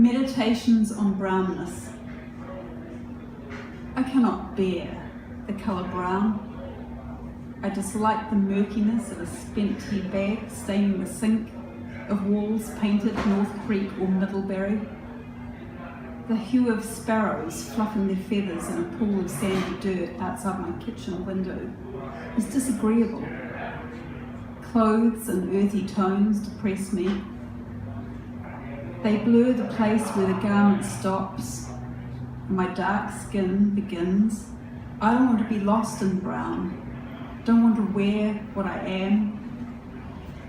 Meditations on brownness. I cannot bear the colour brown. I dislike the murkiness of a spent tea bag staining the sink, of walls painted North Creek or Middlebury. The hue of sparrows fluffing their feathers in a pool of sandy dirt outside my kitchen window is disagreeable. Clothes and earthy tones depress me. They blur the place where the garment stops and my dark skin begins. I don't want to be lost in brown. Don't want to wear what I am.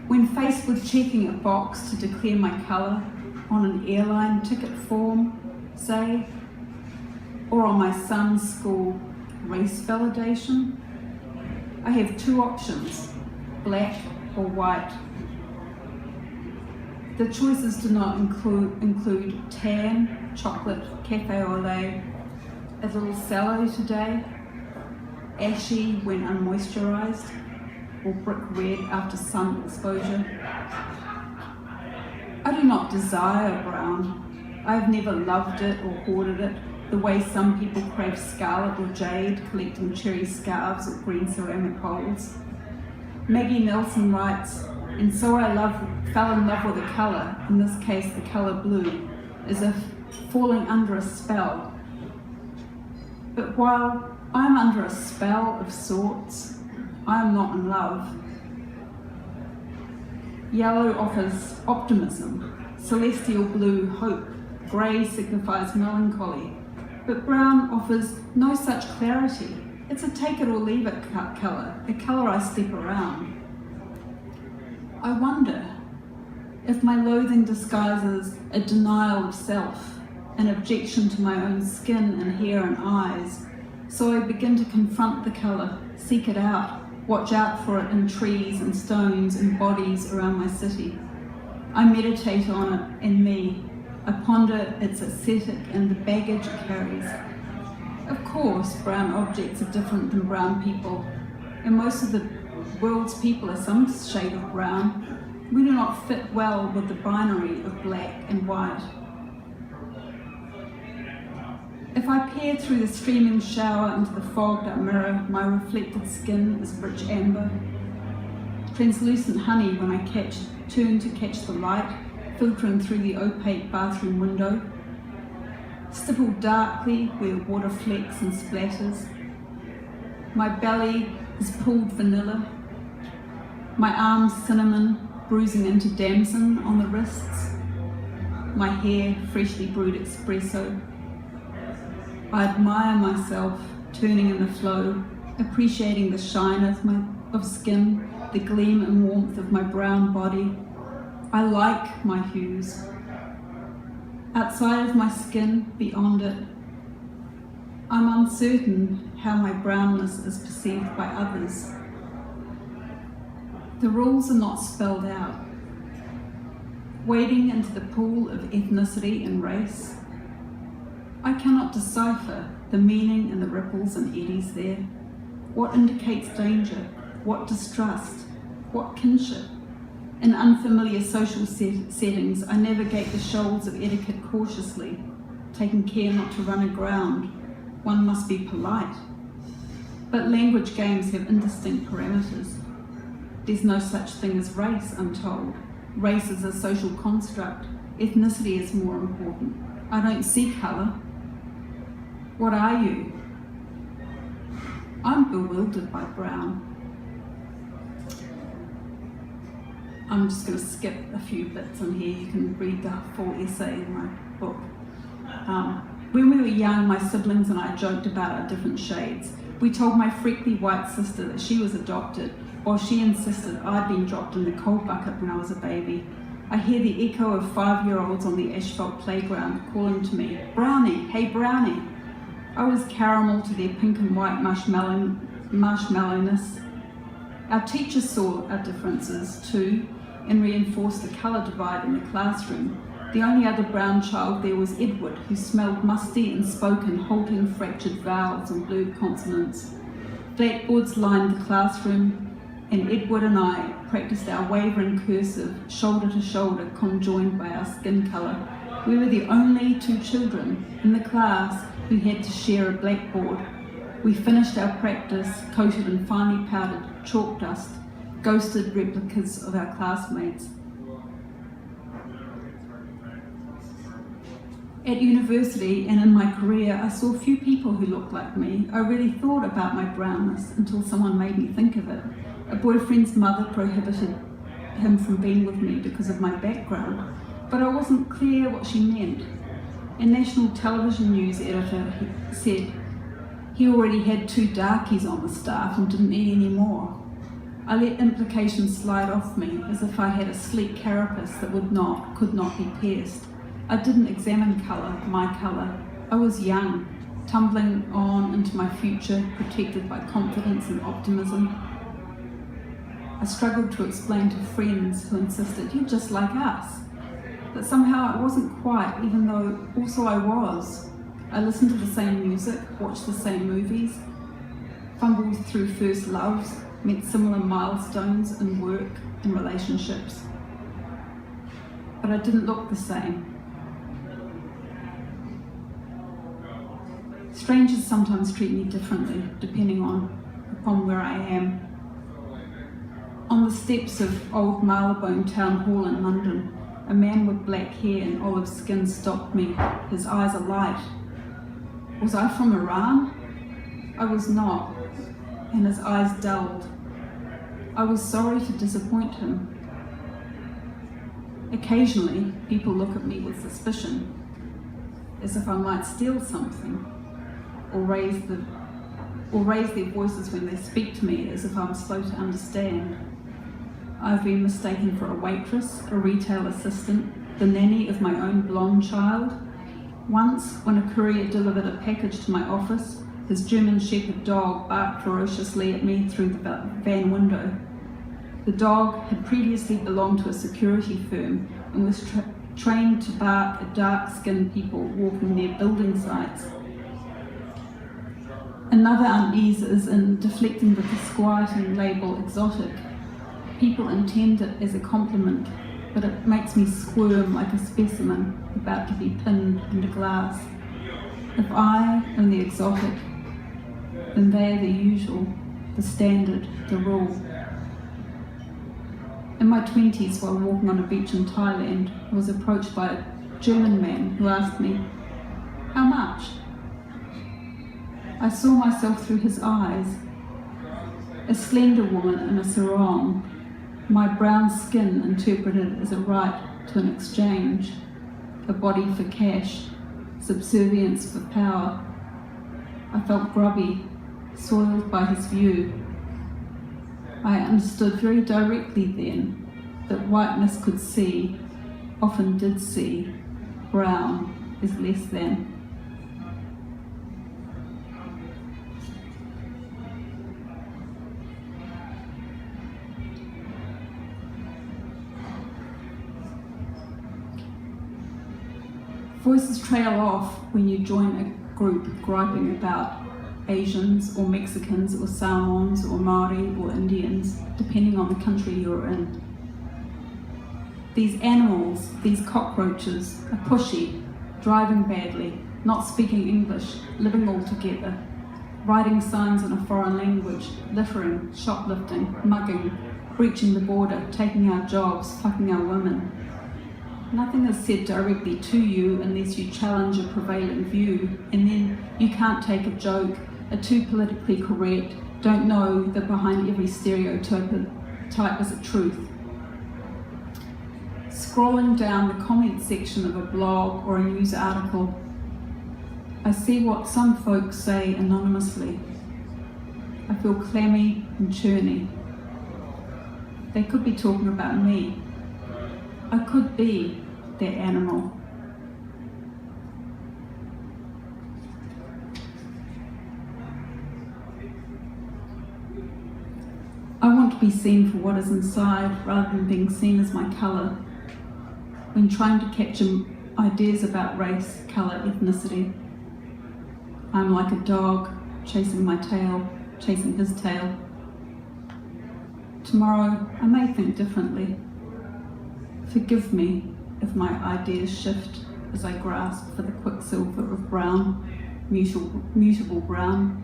When faced with checking a box to declare my colour on an airline ticket form, say, or on my son's school race validation, I have two options, black or white. The choices do not include tan, chocolate, cafe au lait, a little sallow today, ashy when unmoisturised, or brick red after sun exposure. I do not desire brown. I have never loved it or hoarded it, the way some people crave scarlet or jade, collecting cherry scarves or green ceramic bowls. Maggie Nelson writes, and so I fell in love with a colour, in this case the colour blue, as if falling under a spell. But while I am under a spell of sorts, I am not in love. Yellow offers optimism, celestial blue hope, grey signifies melancholy, but brown offers no such clarity. It's a take it or leave it colour, a colour I step around. I wonder if my loathing disguises a denial of self, an objection to my own skin and hair and eyes, so I begin to confront the colour, seek it out, watch out for it in trees and stones and bodies around my city. I meditate on it in me. I ponder its aesthetic and the baggage it carries. Of course, brown objects are different than brown people, and most of the world's people are some shade of brown. We do not fit well with the binary of black and white. If I peer through the streaming shower into the fogged up mirror, my reflected skin is rich amber. Translucent honey when I turn to catch the light, filtering through the opaque bathroom window. Stippled darkly where water flecks and splatters. My belly is pulled vanilla. My arms cinnamon, bruising into damson on the wrists. My hair freshly brewed espresso. I admire myself, turning in the flow, appreciating the shine of skin, the gleam and warmth of my brown body. I like my hues. Outside of my skin, beyond it, I'm uncertain how my brownness is perceived by others. The rules are not spelled out. Wading into the pool of ethnicity and race, I cannot decipher the meaning and the ripples and eddies there. What indicates danger? What distrust? What kinship? In unfamiliar social settings, I navigate the shoals of etiquette cautiously, taking care not to run aground. One must be polite. But language games have indistinct parameters. There's no such thing as race, I'm told. Race is a social construct. Ethnicity is more important. I don't see colour. What are you? I'm bewildered by brown. I'm just going to skip a few bits in here. You can read the full essay in my book. When we were young, my siblings and I joked about our different shades. We told my freakly white sister that she was adopted, while she insisted I'd been dropped in the coal bucket when I was a baby. I hear the echo of 5-year-olds on the asphalt playground calling to me, "Brownie, hey Brownie." I was caramel to their pink and white marshmallowness. Our teachers saw our differences too and reinforced the colour divide in the classroom. The only other brown child there was Edward, who smelled musty and spoke in halting fractured vowels and blurred consonants. Blackboards lined the classroom, and Edward and I practiced our wavering cursive, shoulder to shoulder, conjoined by our skin colour. We were the only 2 children in the class who had to share a blackboard. We finished our practice coated in finely powdered chalk dust, ghosted replicas of our classmates. At university and in my career, I saw few people who looked like me. I really thought about my brownness until someone made me think of it. A boyfriend's mother prohibited him from being with me because of my background, but I wasn't clear what she meant. A national television news editor said he already had 2 darkies on the staff and didn't need any more. I let implications slide off me as if I had a sleek carapace that could not be pierced. I didn't examine colour, my colour. I was young, tumbling on into my future, protected by confidence and optimism. I struggled to explain to friends who insisted, "You're just like us." But somehow I wasn't quite, even though also I was. I listened to the same music, watched the same movies, fumbled through first loves, met similar milestones in work and relationships. But I didn't look the same. Strangers sometimes treat me differently, depending upon where I am. On the steps of Old Marylebone Town Hall in London, a man with black hair and olive skin stopped me, his eyes alight. Was I from Iran? I was not, and his eyes dulled. I was sorry to disappoint him. Occasionally, people look at me with suspicion, as if I might steal something, or raise their voices when they speak to me as if I'm slow to understand. I've been mistaken for a waitress, a retail assistant, the nanny of my own blonde child. Once, when a courier delivered a package to my office, his German Shepherd dog barked ferociously at me through the van window. The dog had previously belonged to a security firm and was trained to bark at dark-skinned people walking near building sites. Another unease is in deflecting the disquieting label exotic. People intend it as a compliment, but it makes me squirm like a specimen about to be pinned into glass. If I am the exotic, then they are the usual, the standard, the rule. In my 20s, while walking on a beach in Thailand, I was approached by a German man who asked me, "How much?" I saw myself through his eyes, a slender woman in a sarong, my brown skin interpreted as a right to an exchange, a body for cash, subservience for power. I felt grubby, soiled by his view. I understood very directly then that whiteness could see, often did see, brown is less than. Voices trail off when you join a group griping about Asians or Mexicans or Samoans or Maori or Indians, depending on the country you're in. These animals, these cockroaches, are pushy, driving badly, not speaking English, living all together, writing signs in a foreign language, littering, shoplifting, mugging, breaching the border, taking our jobs, fucking our women. Nothing is said directly to you unless you challenge a prevailing view, and then you can't take a joke, are too politically correct, don't know that behind every stereotype is a truth. Scrolling down the comment section of a blog or a news article, I see what some folks say anonymously. I feel clammy and churny. They could be talking about me. I could be that animal. I want to be seen for what is inside rather than being seen as my colour. When trying to capture ideas about race, colour, ethnicity, I'm like a dog chasing my tail, chasing his tail. Tomorrow I may think differently. Forgive me if my ideas shift. as I grasped for the quicksilver of brown, mutable brown.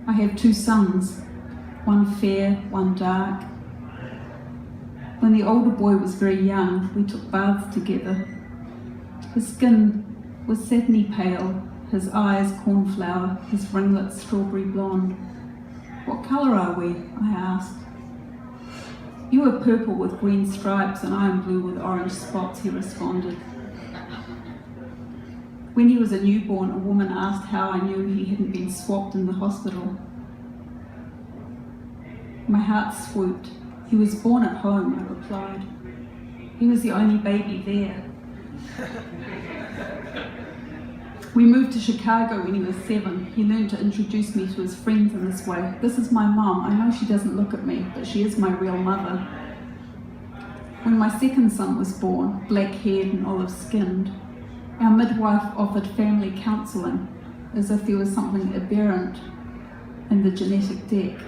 I have 2 sons, one fair, one dark. When the older boy was very young, we took baths together. His skin was satiny pale, his eyes cornflower, his ringlets strawberry blonde. "What colour are we?" I asked. "You are purple with green stripes and I am blue with orange spots," he responded. When he was a newborn, a woman asked how I knew he hadn't been swapped in the hospital. My heart swooped. "He was born at home," I replied. "He was the only baby there." We moved to Chicago when he was 7. He learned to introduce me to his friends in this way. "This is my mum. I know she doesn't look at me, but she is my real mother." When my second son was born, black-haired and olive-skinned, our midwife offered family counselling as if there was something aberrant in the genetic deck.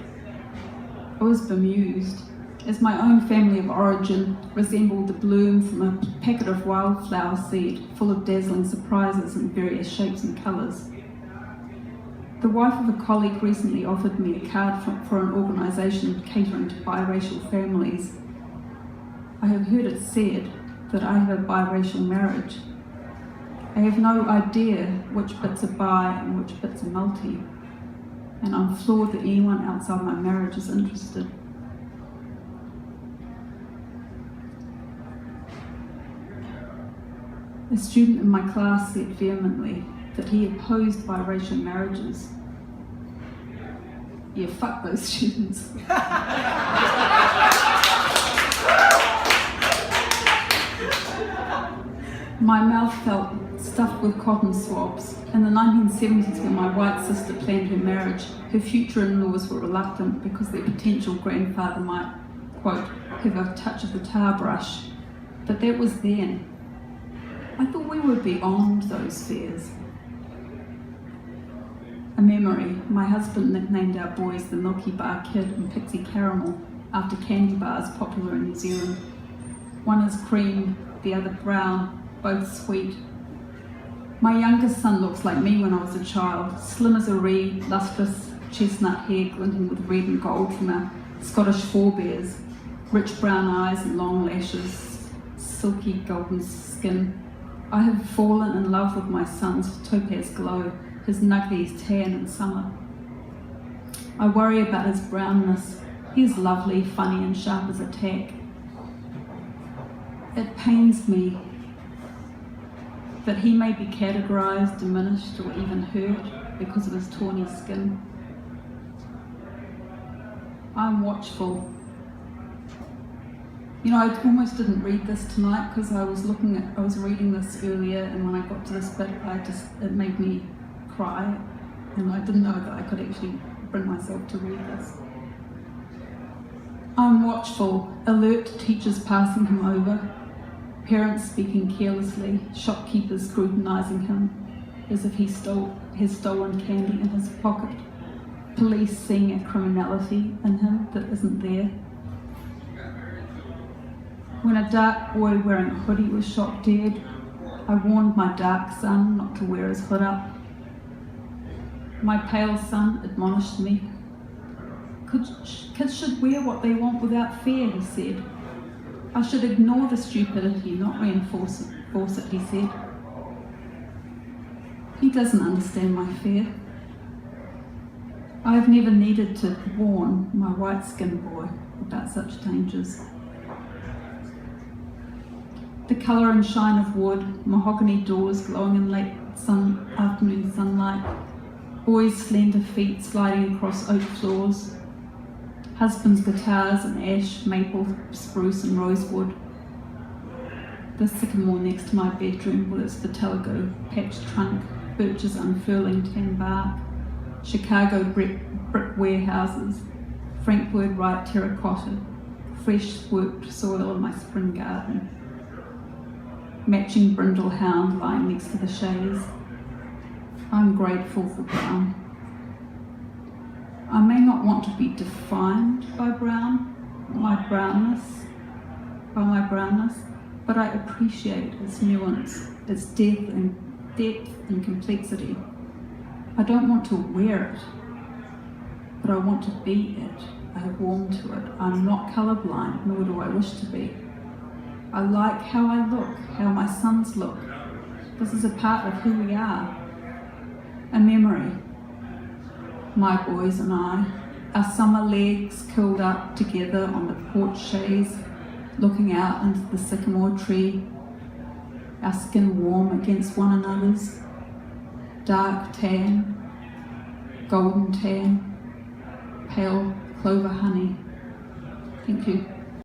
I was bemused, as my own family of origin resembled the bloom from a packet of wildflower seed full of dazzling surprises in various shapes and colours. The wife of a colleague recently offered me a card for an organisation catering to biracial families. I have heard it said that I have a biracial marriage. I have no idea which bits are bi and which bits are multi, and I'm floored that anyone outside my marriage is interested. A student in my class said vehemently that he opposed biracial marriages. Yeah, fuck those students. My mouth felt stuffed with cotton swabs. In the 1970s, when my white sister planned her marriage, her future in-laws were reluctant because their potential grandfather might, quote, have a touch of the tar brush. But that was then. I thought we were beyond those fears. A memory, my husband nicknamed our boys the Milky Bar Kid and Pixie Caramel after candy bars popular in New Zealand. One is cream, the other brown, both sweet. My youngest son looks like me when I was a child, slim as a reed, lustrous chestnut hair glinting with red and gold from our Scottish forebears, rich brown eyes and long lashes, silky golden skin. I have fallen in love with my son's topaz glow, his nuglies tan in summer. I worry about his brownness. He is lovely, funny and sharp as a tack. It pains me that he may be categorised, diminished or even hurt because of his tawny skin. I'm watchful. You know, I almost didn't read this tonight because I was reading this earlier, and when I got to this bit, it made me cry, and I didn't know that I could actually bring myself to read this. I'm watchful, alert to teachers passing him over, parents speaking carelessly, shopkeepers scrutinising him as if he has stolen candy in his pocket, police seeing a criminality in him that isn't there. When a dark boy wearing a hoodie was shot dead, I warned my dark son not to wear his hood up. My pale son admonished me. Kids should wear what they want without fear, he said. I should ignore the stupidity, not reinforce it, he said. He doesn't understand my fear. I have never needed to warn my white-skinned boy about such dangers. The colour and shine of wood, mahogany doors glowing in late afternoon sunlight, boys' slender feet sliding across oak floors, husbands' guitars in ash, maple, spruce and rosewood, the sycamore next to my bedroom with its vitiligo patched trunk, birches unfurling tan bark, Chicago brick warehouses, Frank Lloyd Wright terracotta, fresh worked soil in my spring garden, matching brindle hound lying next to the chaise. I'm grateful for brown. I may not want to be defined by my brownness, but I appreciate its nuance, its depth and complexity. I don't want to wear it, but I want to be it. I warm to it. I'm not colourblind, nor do I wish to be. I like how I look, how my sons look. This is a part of who we are. A memory. My boys and I, our summer legs curled up together on the porch chaise, looking out into the sycamore tree, our skin warm against one another's, dark tan, golden tan, pale clover honey. Thank you.